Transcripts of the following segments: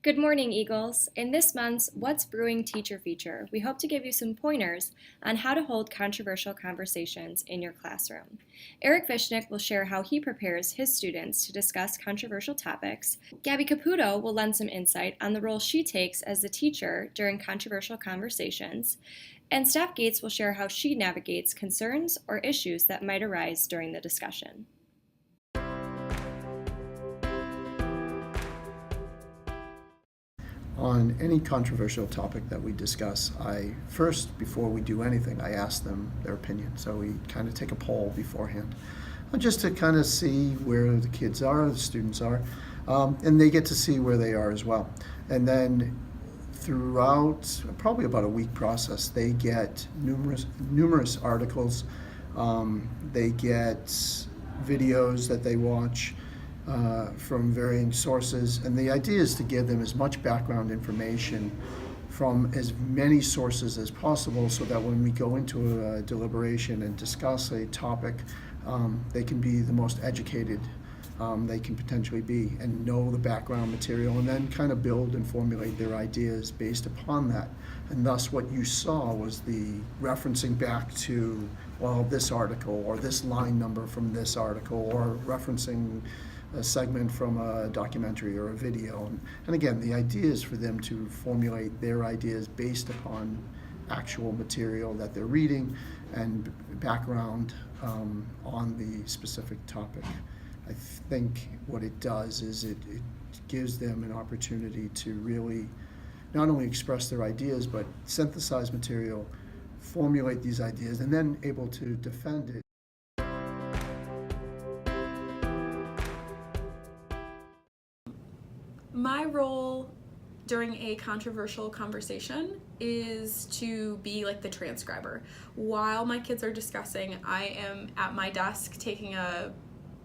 Good morning, Eagles. In this month's What's Brewing teacher feature, we hope to give you some pointers on how to hold controversial conversations in your classroom. Eric Vishnick will share how he prepares his students to discuss controversial topics. Gabby Caputo will lend some insight on the role she takes as the teacher during controversial conversations. And Steph Gates will share how she navigates concerns or issues that might arise during the discussion. On any controversial topic that we discuss, before we do anything, I ask them their opinion. So we kind of take a poll beforehand, just to kind of see where the kids are, the students are, and they get to see where they are as well. And then throughout probably about a week process, they get numerous articles, they get videos that they watch, from varying sources, and the idea is to give them as much background information from as many sources as possible so that when we go into a deliberation and discuss a topic, they can be the most educated they can potentially be and know the background material, and then kind of build and formulate their ideas based upon that. And thus what you saw was the referencing back to, well, this article or this line number from this article, or referencing a segment from a documentary or a video. And again, the idea is for them to formulate their ideas based upon actual material that they're reading and background on the specific topic. I think what it does is it gives them an opportunity to really not only express their ideas, but synthesize material, formulate these ideas, and then able to defend it. My role during a controversial conversation is to be like the transcriber. While my kids are discussing, I am at my desk taking a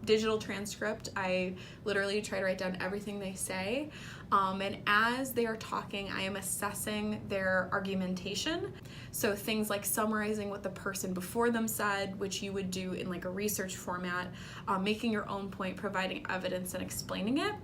digital transcript. I literally try to write down everything they say. And as they are talking, I am assessing their argumentation. So things like summarizing what the person before them said, which you would do in like a research format, making your own point, providing evidence and explaining it.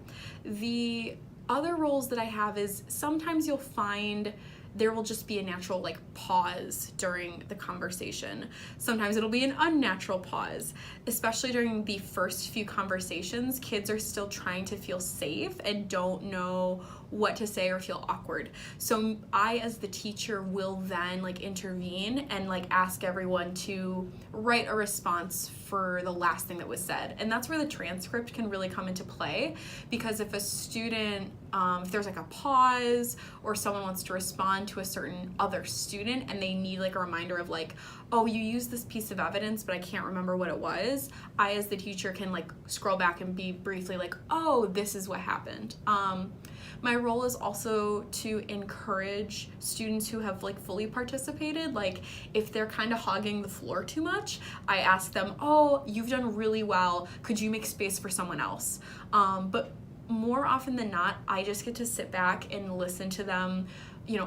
The other roles that I have is sometimes you'll find there will just be a natural like pause during the conversation. Sometimes it'll be an unnatural pause, especially during the first few conversations. Kids are still trying to feel safe and don't know what to say or feel awkward. So I, as the teacher, will then like intervene and like ask everyone to write a response for the last thing that was said. And that's where the transcript can really come into play, because if a student, if there's like a pause or someone wants to respond to a certain other student and they need like a reminder of like, oh, you used this piece of evidence, but I can't remember what it was, I as the teacher can like scroll back and be briefly like, oh, this is what happened. My role is also to encourage students who have like fully participated. Like if they're kind of hogging the floor too much, I ask them, oh, you've done really well. Could you make space for someone else? But more often than not, I just get to sit back and listen to them,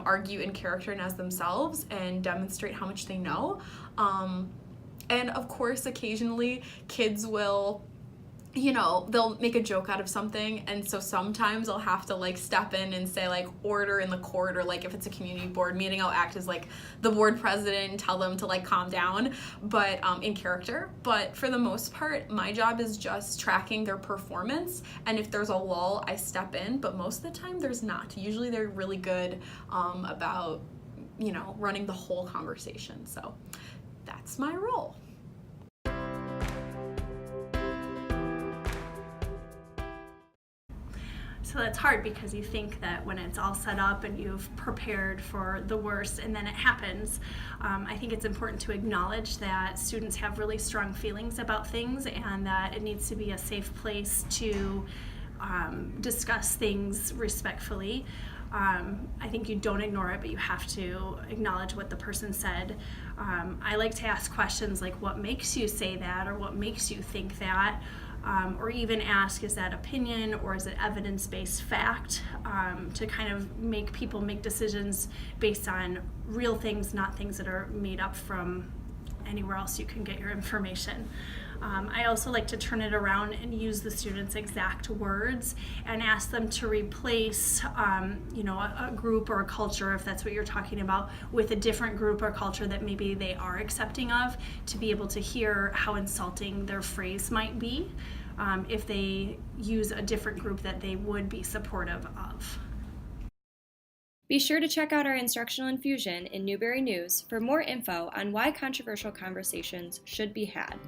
argue in character and as themselves and demonstrate how much they know. And of course, occasionally kids will they'll make a joke out of something, and so sometimes I'll have to like step in and say like order in the court, or like if it's a community board meeting, I'll act as like the board president and tell them to like calm down, but in character. But for the most part, my job is just tracking their performance, and if there's a lull, I step in, but most of the time there's not. Usually they're really good about running the whole conversation. So that's my role. So that's hard, because you think that when it's all set up and you've prepared for the worst and then it happens. I think it's important to acknowledge that students have really strong feelings about things, and that it needs to be a safe place to discuss things respectfully. I think you don't ignore it, but you have to acknowledge what the person said. I like to ask questions like, what makes you say that, or what makes you think that? Or even ask, is that opinion or is it evidence-based fact, to kind of make people make decisions based on real things, not things that are made up from anywhere else you can get your information. I also like to turn it around and use the students' exact words and ask them to replace, a group or a culture, if that's what you're talking about, with a different group or culture that maybe they are accepting of, to be able to hear how insulting their phrase might be if they use a different group that they would be supportive of. Be sure to check out our instructional infusion in Newberry News for more info on why controversial conversations should be had.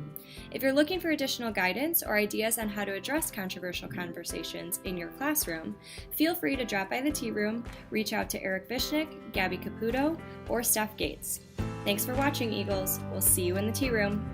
If you're looking for additional guidance or ideas on how to address controversial conversations in your classroom, feel free to drop by the tea room, reach out to Eric Vishnick, Gabby Caputo, or Steph Gates. Thanks for watching, Eagles. We'll see you in the tea room.